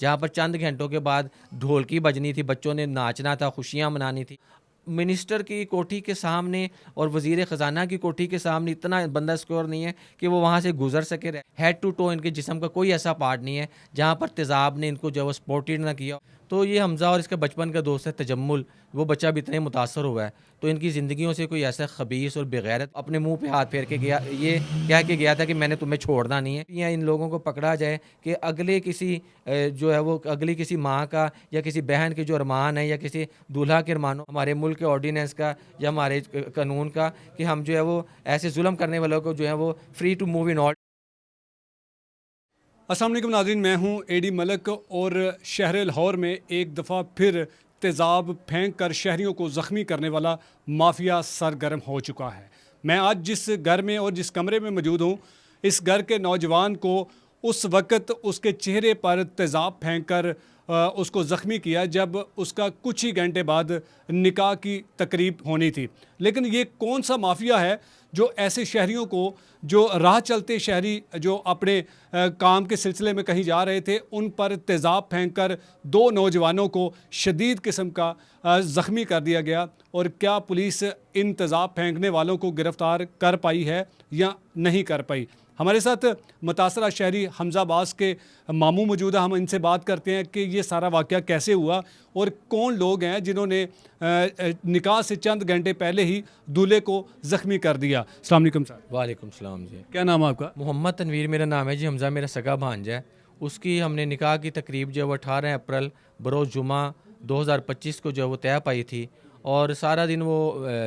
जहाँ पर चंद घंटों के बाद ढोलकी बजनी थी, बच्चों ने नाचना था, खुशियाँ मनानी थी। मिनिस्टर की कोठी के सामने और वज़ीर ख़ज़ाना की कोठी के सामने इतना बंदा स्कोर नहीं है कि वो वहाँ से गुज़र सके। हेड टू टो इनके जिस्म का कोई ऐसा पार्ट नहीं है जहाँ पर तेज़ाब ने इनको जो है वो सपोर्टेड ना किया। तो ये हमज़ा और इसका बचपन का दोस्त है तजम्मुल, वो बच्चा भी इतने मुतासर हुआ है, तो इनकी ज़िंदगियों से कोई ऐसा ख़बीस और बेगैरत अपने मुँह पे हाथ फेर के गया, ये कह के गया था कि मैंने तुम्हें छोड़ना नहीं है। या इन लोगों को पकड़ा जाए कि अगले किसी जो है वो अगली किसी माँ का या किसी बहन के जो अरमान है या किसी दूल्हा के अरमानों, हमारे मुल्क के ऑर्डिनेंस का या हमारे कानून का, कि हम जो है वो ऐसे जुल्म करने वालों को जो है वो free to move in all. अस्सलाम वालेकुम नाज़रीन, मैं हूं एडी मलक और शहर लाहौर में एक दफ़ा फिर तेज़ाब फेंक कर शहरियों को ज़ख्मी करने वाला माफिया सरगर्म हो चुका है। मैं आज जिस घर में और जिस कमरे में मौजूद हूं, इस घर के नौजवान को उस वक़्त उसके चेहरे पर तेज़ाब फेंक कर उसको ज़ख्मी किया जब उसका कुछ ही घंटे बाद निकाह की तकरीब होनी थी। लेकिन ये कौन सा माफिया है जो ऐसे शहरियों को, जो राह चलते शहरी जो अपने काम के सिलसिले में कहीं जा रहे थे, उन पर तेज़ाब फेंक कर दो नौजवानों को शदीद किस्म का ज़ख्मी कर दिया गया। और क्या पुलिस इन तेज़ाब फेंकने वालों को गिरफ़्तार कर पाई है या नहीं कर पाई? हमारे साथ मुतासरा शहरी हमज़ा अब्बास के मामू मौजूद है। हम इनसे बात करते हैं कि ये सारा वाक़या कैसे हुआ और कौन लोग हैं जिन्होंने निकाह से चंद घंटे पहले ही दूल्हे को ज़ख्मी कर दिया। अस्सलाम वालेकुम सर। वालेकुम सलाम जी। क्या नाम है आपका? मोहम्मद तनवीर मेरा नाम है जी। हमज़ा मेरा सगा भांजा है। उसकी हमने निकाह की तकरीब जो है वो 18 अप्रैल बरोज़ जुमा 2025 को जो है वो तय पाई थी। और सारा दिन वो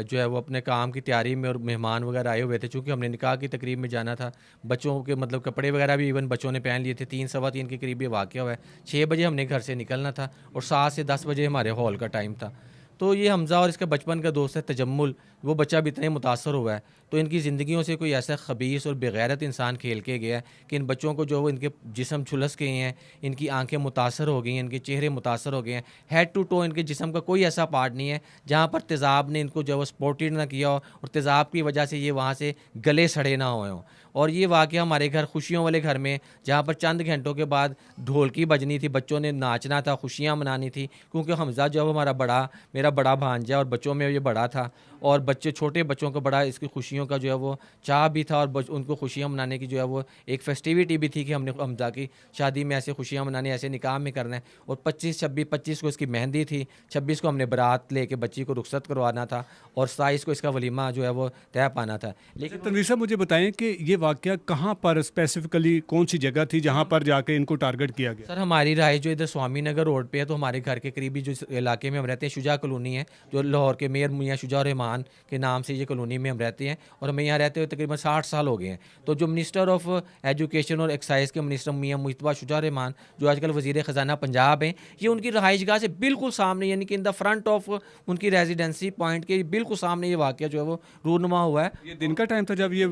जो है वो अपने काम की तैयारी में और मेहमान वगैरह आए हुए थे, चूँकि हमने निकाह की तकरीब में जाना था। बच्चों के मतलब कपड़े वगैरह भी इवन बच्चों ने पहन लिए थे। 3 सवा 3 के करीब ये वाक़या हुआ है। 6 बजे हमने घर से निकलना था और 7 से 10 बजे हमारे हॉल का टाइम था। तो ये हमज़ा और इसका बचपन का दोस्त है तजम्मुल, वो बच्चा भी इतने मुतासर हुआ है, तो इनकी ज़िंदगियों से कोई ऐसा ख़बीस और बेगैरत इंसान खेल के गया है कि इन बच्चों को जो वो इनके जिस्म झुलस गए हैं, इनकी आंखें मुतासर हो गई हैं, इनके चेहरे मुतासर हो गए हैं। हेड टू टो इनके जिस्म का कोई ऐसा पार्ट नहीं है जहाँ पर तेज़ाब ने इनको जो है वो सपोर्टेड ना किया हो और तेज़ाब की वजह से ये वहाँ से गले सड़े ना हुए हों। और ये वाक़या हमारे घर, खुशियों वाले घर में, जहाँ पर चंद घंटों के बाद ढोलकी बजनी थी, बच्चों ने नाचना था, खुशियाँ मनानी थी, क्योंकि हमज़ा जो है हमारा मेरा बड़ा भांजा और बच्चों में ये बड़ा था। और बच्चे, छोटे बच्चों को बड़ा इसकी खुशियों का जो है वो चाह भी था और उनको खुशियाँ मनाने की जो है वो एक फेस्टिविटी भी थी कि हमने हमज़ा की शादी में ऐसे खुशियाँ मनानी, ऐसे निकाह में करना है। और 25 को इसकी मेहंदी थी, 26 को हमने बारात लेके बच्ची को रुखसत करवाना था और 27 को इसका वलीमा जो है वो तय पाना था। अच्छा लेकिन तनवीर साहब, मुझे बताएं कि ये वाक़या कहाँ पर स्पेसिफिकली कौन सी जगह थी जहाँ पर जाके इनको टारगेट किया गया? सर, हमारी रहाइश जो इधर स्वामी नगर रोड पे है, तो हमारे घर के करीबी जो इस इलाके में हम रहते हैं, शुजा कॉलोनी है, जो लाहौर के मेयर मियाँ शुजा रहमान के नाम से ये कॉलोनी में हम रहते हैं। और हमें यहाँ रहते हुए तकरीबन 60 साल हो गए हैं। तो जो मिनिस्टर ऑफ एजुकेशन और एक्साइज के मिनिस्टर मियाँ मुश्तबा शुजा रहमान, जो आजकल वज़ीर ख़जाना पंजाब हैं, ये उनकी रहाइश गाह से बिल्कुल सामने, यानी कि इन द फ्रंट ऑफ उनकी रेजिडेंसी पॉइंट के बिल्कुल सामने ये वाक़या जो है वो रूनुमा हुआ है। ये दिन का टाइम था जब ये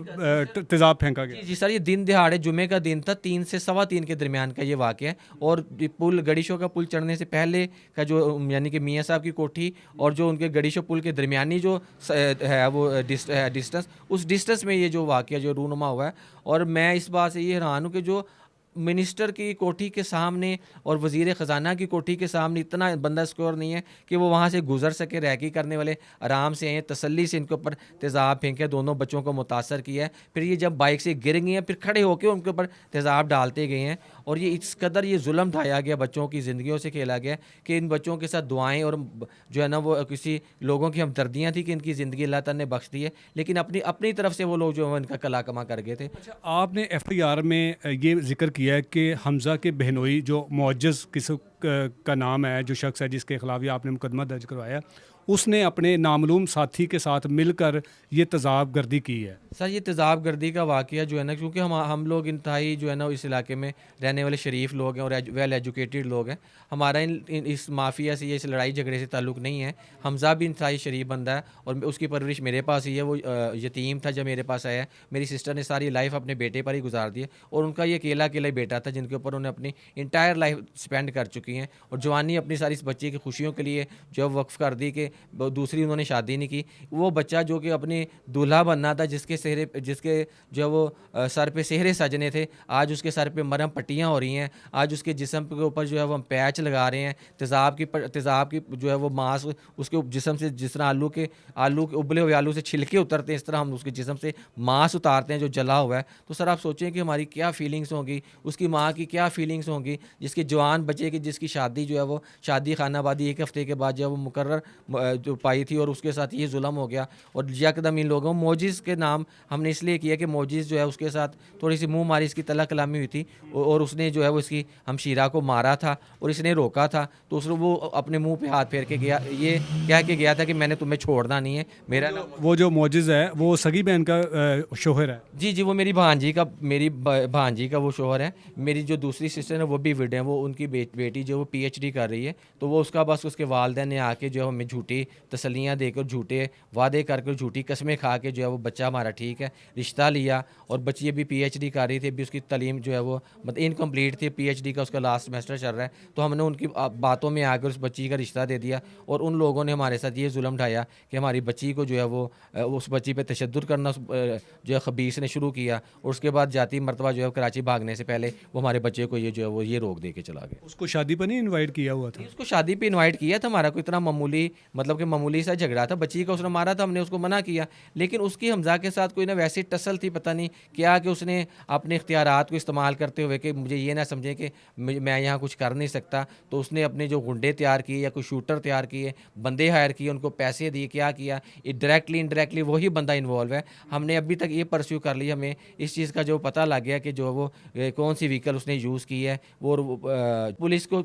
तेज़ाब फेंका जी, गया? जी सर, ये दिन दिहाड़े जुमे का दिन था, 3 से सवा 3 के दरमियान का ये वाक़या है। और ये पुल, गड़ीशो का पुल चढ़ने से पहले का जो यानी कि मियाँ साहब की कोठी और जो उनके गड़ीशो पुल के दरमियानी जो है वो डिस्टेंस, उस डिस्टेंस में ये जो वाक़या जो रूनुमा हुआ है। और मैं इस बात से ये हैरान हूँ कि जो मिनिस्टर की कोठी के सामने और वज़ीर ख़ज़ाना की कोठी के सामने इतना बंदा स्कोर नहीं है कि वो वहाँ से गुज़र सके। रैकी करने वाले आराम से आए, तसल्ली से इनके ऊपर तेज़ाब फेंके, दोनों बच्चों को मुतासर किया है। फिर ये जब बाइक से गिर गई हैं, फिर खड़े होकर उनके ऊपर तेज़ाब डालते गए हैं। और ये इस कदर ये जुल्म ढाया गया, बच्चों की ज़िंदगियों से खेला गया कि इन बच्चों के साथ दुआएँ और जो है ना वो किसी लोगों की हमदर्दियाँ थी कि इनकी ज़िंदगी अल्लाह ताला ने बख्श दी है, लेकिन अपनी अपनी तरफ से वो लोग जो है इनका कला कमा कर गए थे। अच्छा, आपने एफआईआर में ये जिक्र किया है कि हमज़ा के बहनोई जो मुअज्जज़ किसी का नाम है, जो शख्स है जिसके खिलाफ ये आपने मुकदमा दर्ज करवाया, उसने अपने नामालूम साथी के साथ मिलकर ये तेज़ाब गर्दी की है। सर, ये तेज़ाब गर्दी का वाक़या जो है ना, क्योंकि हम लोग इंतहाई जो है ना इस इलाके में रहने वाले शरीफ लोग हैं और वेल एजुकेटेड लोग हैं। हमारा इस माफिया से या इस लड़ाई झगड़े से ताल्लुक़ नहीं है। हमज़ा भी इंतहाई शरीफ बंदा है और उसकी परवरिश मेरे पास ही है। वो यतीम था जब मेरे पास आया। मेरी सिस्टर ने सारी लाइफ अपने बेटे पर ही गुजार दी है और उनका ये अकेला अकेला ही बेटा था जिनके ऊपर उन्हें अपनी इंटायर लाइफ स्पेंड कर चुकी चुकी हैं और जवानी अपनी सारी इस बच्चे की खुशियों के लिए जो है वक्फ कर दी कि दूसरी उन्होंने शादी नहीं की। वो बच्चा जो कि अपनी दूल्हा बनना था, जिसके जो है वो सर पे सेहरे सजने थे, आज उसके सर पे मरहम पट्टियाँ हो रही हैं, आज उसके जिस्म के ऊपर जो है वो हम पैच लगा रहे हैं, तेज़ाब की जो है वो मांस उसके जिस्म से, जिस तरह आलू के उबले हुए आलू से छिलके उतरते हैं, इस तरह हम उसके जिस्म से मांस उतारते हैं जो जला हुआ है। तो सर आप सोचें कि हमारी क्या फीलिंग्स होंगी, उसकी माँ की क्या फीलिंग्स होंगी, जिसकी जवान बच्चे की जिसकी शादी जो है वो शादी खानाबादी 1 हफ्ते के बाद जो है वो मुकर्रर जो पाई थी, और उसके साथ ये जुल्म हो गया। और यकदम इन लोगों मोजिज़ के नाम हमने इसलिए किया कि मोजिज़ जो है उसके साथ थोड़ी सी मुँह मारी, इसकी तला कलामी हुई थी और उसने जो है वो इसकी हमशीरा को मारा था और इसने रोका था। तो उसने वो अपने मुँह पे हाथ फेर के गया, ये कह के गया था कि मैंने तुम्हें छोड़ना नहीं है, मेरा नाम। वो जो मोजिज़ है वो सगी बहन का शोहर है। जी, जी, वो मेरी भांजी का वो शौहर है। मेरी जो दूसरी सिस्टर है वो भी विड है, वो उनकी बेटी जो वो पीएचडी कर रही है। तो वो उसका बस उसके वालिदैन ने आके जो है हमें झूठी तसल्लियाँ देकर, झूठे वादे करके, झूठी कस्में खा के जो है वो बच्चा हमारा ठीक है, रिश्ता लिया और बच्ची अभी पीएचडी कर रही थी। अभी उसकी तालीम जो है वो मतलब इनकम्प्लीट थी, पीएचडी का उसका लास्ट सेमेस्टर चल रहा है। तो हमने उनकी बातों में आकर उस बच्ची का रिश्ता दे दिया और उन लोगों ने हमारे साथ ये जुल्म ढाया कि हमारी बच्ची को जो है वो उस बच्ची पे तशद्दुद करना जो है खबीस ने शुरू किया और उसके बाद जाती मरतबा जो है कराची भागने से पहले वो हमारे बच्चे को ये जो है वो ये रोक दे के चला गया। उसको शादी पर नहीं इनवाइट किया हुआ था? उसको शादी पे इनवाइट किया था, हमारा कोई इतना मामूली मतलब कि मामूली सा झगड़ा था, बच्ची का उसने मारा था, हमने उसको मना किया। लेकिन उसकी हमजा के साथ कोई ना वैसी टसल थी, पता नहीं क्या, कि उसने अपने इख्तियारात को इस्तेमाल करते हुए कि मुझे ये ना समझें कि मैं यहाँ कुछ कर नहीं सकता, तो उसने अपने जो गुंडे तैयार किए या कोई शूटर तैयार किए, बंदे हायर किए, उनको पैसे दिए, क्या किया, डायरेक्टली इनडायरेक्टली वही बंदा इन्वॉल्व है। हमने अभी तक ये परस्यू कर लिया, हमें इस चीज़ का जो पता लग गया कि जो वो कौन सी व्हीकल उसने यूज़ की है। वो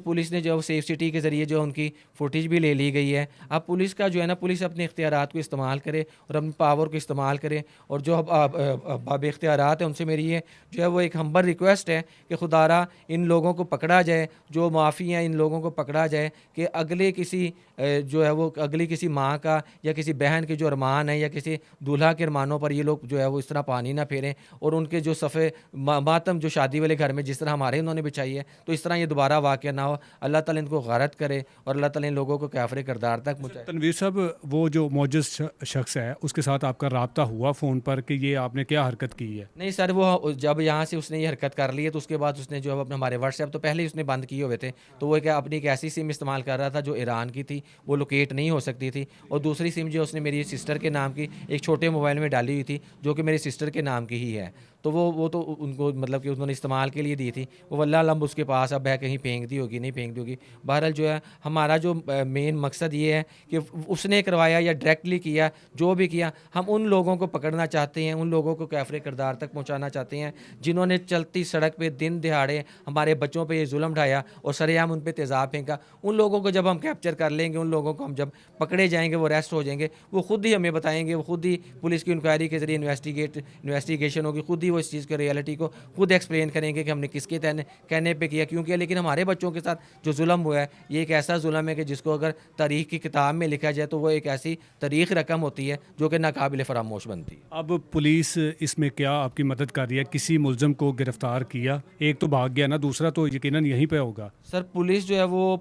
पुलिस ने जो सेफ सिटी के ज़रिए जो उनकी फुटेज भी ले ली गई है। अब पुलिस का जो है ना, पुलिस अपने इख्तियारात को इस्तेमाल करे और अपनी पावर को इस्तेमाल करे। और जो अब इख्तियारात हैं उनसे मेरी ये जो है वो एक हम्बल रिक्वेस्ट है कि खुदारा इन लोगों को पकड़ा जाए, जो माफ़ी हैं इन लोगों को पकड़ा जाए कि अगले किसी जो है वो अगली किसी माँ का या किसी बहन के जो अरमान है या किसी दूल्हा के अरमानों पर ये लोग जो है वो इस तरह पानी ना फेरें और उनके जो सफ़े मातम जो शादी वाले घर में जिस तरह हमारे उन्होंने बिछाई है, तो इस तरह ये दोबारा वाक़या ना हो। अल्लाह ताला इनको गारत करे और अल्लाह ताला इन लोगों को काफ़िर किरदार तक पहुँचाए। तनवीर साहब, वो जो मोजिज़ शख्स है उसके साथ आपका रब्ता हुआ फ़ोन पर कि ये आपने क्या हरकत की है? नहीं सर, वो जब यहाँ से उसने ये हरकत कर ली है तो उसके बाद उसने जो है अपने हमारे व्हाट्सएप तो पहले ही उसने बंद किए हुए थे। तो वो क्या अपनी एक ऐसी सिम इस्तेमाल कर रहा था जो ईरान की थी, वो लोकेट नहीं हो सकती थी, और दूसरी सिम जो उसने मेरी सिस्टर के नाम की एक छोटे मोबाइल में डाली हुई थी जो कि मेरी सिस्टर के नाम की ही है। तो वो तो उनको मतलब कि उन्होंने इस्तेमाल के लिए दी थी, वो वल्लाह अलम उसके पास अब है, कहीं फेंक दी होगी, नहीं फेंक दी होगी। बहरहाल जो है हमारा जो मेन मकसद ये है कि उसने करवाया या डायरेक्टली किया, जो भी किया, हम उन लोगों को पकड़ना चाहते हैं, उन लोगों को काफ़िर किरदार तक पहुँचाना चाहते हैं जिन्होंने चलती सड़क पे दिन दिहाड़े हमारे बच्चों पे ये जुल्म ढाया और सरेआम उन पे तेज़ाब फेंका। उन लोगों को जब हम कैप्चर कर लेंगे, उन लोगों को हम जब पकड़े जाएंगे, वो अरेस्ट हो जाएंगे, वो खुद ही हमें बताएंगे, वो खुद ही पुलिस की इंक्वायरी के ज़रिए इन्वेस्टिगेशन होगी, खुद ही वो इस चीज़ की रियलिटी को खुद एक्सप्लेन करेंगे कि हमने किसके कहने पे किया, क्यों किया। लेकिन हमारे बच्चों के साथ जो जुल्म हुआ है ये एक ऐसा जुल्म है कि जिसको अगर तारीख़ की किताब में लिखा जाए तो वो एक ऐसी तारीख़ रकम होती है जो कि नाकाबिल फरामोश बनती है। अब पुलिस इसमें क्या आपकी मदद कर रही है? किसी मुलज़म को गिरफ़्तार किया, एक तो भाग गया ना, दूसरा तो यकीनन यहीं पे होगा। सर पुलिस जो है वो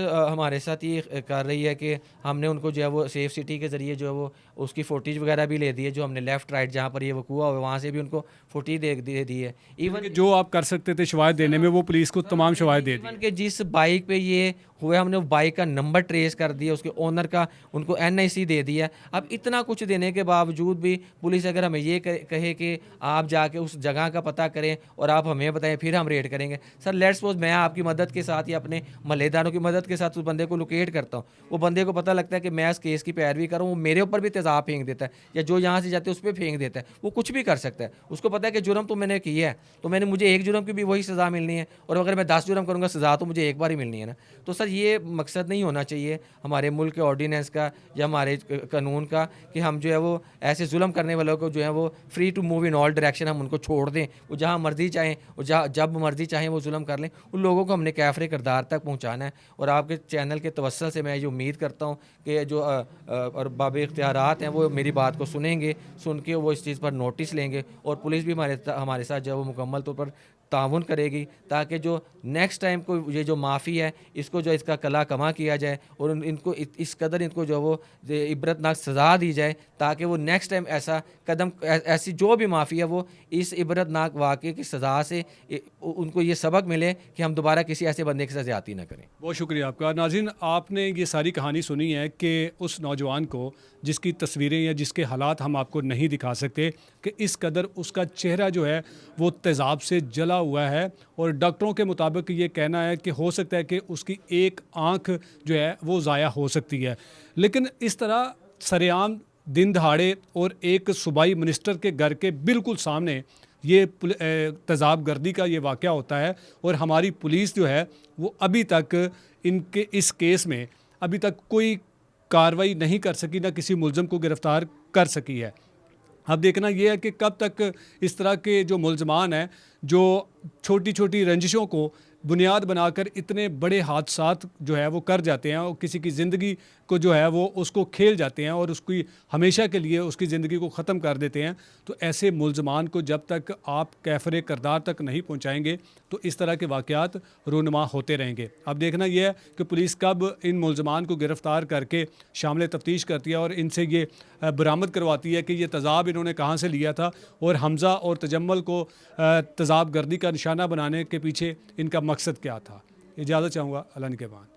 हमारे साथ ये कर रही है कि हमने उनको जो है वो सेफ सिटी के ज़रिए जो है वो उसकी फुटेज वगैरह भी ले दी है, जो हमने लेफ़्ट राइट जहाँ पर ये वकूआ हुआ वहाँ से भी उनको फुटेज दे दी है। इवन जो आप कर सकते थे शवाहद देने में, वो पुलिस को तमाम शवाहद दे दी। इवन के जिस बाइक पे ये हुए हमने वो बाइक का नंबर ट्रेस कर दिया, उसके ओनर का उनको एनआईसी दे दिया। अब इतना कुछ देने के बावजूद भी पुलिस अगर हमें ये कहे कि आप जाके उस जगह का पता करें और आप हमें बताएं फिर हम रेड करेंगे। सर लेट्स सपोज मैं आपकी मदद के साथ या अपने महल्लेदारों की मदद के साथ उस बंदे को लोकेट करता हूँ, वो बंदे को पता लगता है कि मैं इस केस की पैरवी करूँ, वो मेरे ऊपर भी तेज़ाब फेंक देता है या जो यहाँ से जाते हैं उस पर फेंक देता है, वो कुछ भी कर सकता है। उसको पता है कि जुर्म तो मैंने किया है, तो मैंने मुझे एक जुर्म की भी वही सज़ा मिलनी है, और अगर मैं 10 जुर्म करूँगा सज़ा तो मुझे एक बार ही मिलनी है ना। तो सर ये मकसद नहीं होना चाहिए हमारे मुल्क के ऑर्डिनेंस का या हमारे कानून का कि हम जो है वो ऐसे जुल्म करने वालों को जो है वो free to move in all direction हम उनको छोड़ दें, वो जहाँ मर्जी चाहें और जब मर्जी चाहें वो जुल्म कर लें। उन लोगों को हमने काफ़िर किरदार तक पहुँचाना है। और आपके चैनल के तवस्सुल से मैं ये उम्मीद करता हूँ कि जो अरबाब इख्तियारात हैं वो मेरी बात को सुनेंगे, सुन के वो इस चीज़ पर नोटिस लेंगे और पुलिस भी हमारे साथ जो है वो मुकम्मल तौर पर ताउन करेगी ताकि जो नेक्स्ट टाइम को ये जो माफ़ी है इसको जो इसका कला कमा किया जाए और इनको इस कदर इनको जो वो इबरतनाक सज़ा दी जाए ताकि वो नेक्स्ट टाइम ऐसा कदम ऐसी जो भी माफ़ी है वो इस इबरतनाक वाक़े की सज़ा से उनको ये सबक मिले कि हम दोबारा किसी ऐसे बंदे के साथ ज़्यादती ना करें। बहुत शुक्रिया आपका। नाज़रीन, आपने ये सारी कहानी सुनी है कि उस नौजवान को जिसकी तस्वीरें या जिसके हालात हम आपको नहीं दिखा सकते कि इस कदर उसका चेहरा जो है वो तेज़ाब से जला हुआ है और डॉक्टरों के मुताबिक ये कहना है कि हो सकता है कि उसकी एक आँख जो है वो ज़ाया हो सकती है। लेकिन इस तरह सरेआम दिन दहाड़े और एक सूबाई मिनिस्टर के घर के बिल्कुल सामने ये तेज़ाब गर्दी का ये वाक़या होता है और हमारी पुलिस जो है वो अभी तक इनके इस केस में अभी तक कोई कार्रवाई नहीं कर सकी, ना किसी मुलज़म को गिरफ़्तार कर सकी है। अब देखना ये है कि कब तक इस तरह के जो मुलज़मान हैं जो छोटी छोटी रंजिशों को बुनियाद बनाकर इतने बड़े हादसात जो है वो कर जाते हैं और किसी की ज़िंदगी को जो है वो उसको खेल जाते हैं और उसकी हमेशा के लिए उसकी ज़िंदगी को ख़त्म कर देते हैं। तो ऐसे मुलज़मान को जब तक आप कैफ़रे किरदार तक नहीं पहुँचाएँगे तो इस तरह के वाक़यात रूनुमा होते रहेंगे। अब देखना यह है कि पुलिस कब इन मुलज़मान को गिरफ़्तार करके शामिल तफ्तीश करती है और इनसे ये बरामद करवाती है कि ये तेज़ाब इन्होंने कहाँ से लिया था और हमज़ा और तजम्मल को तेज़ाब गर्दी का निशाना बनाने के पीछे इनका मकसद क्या था। इजाज़त चाहूँगा। अल्लाह निगहबान।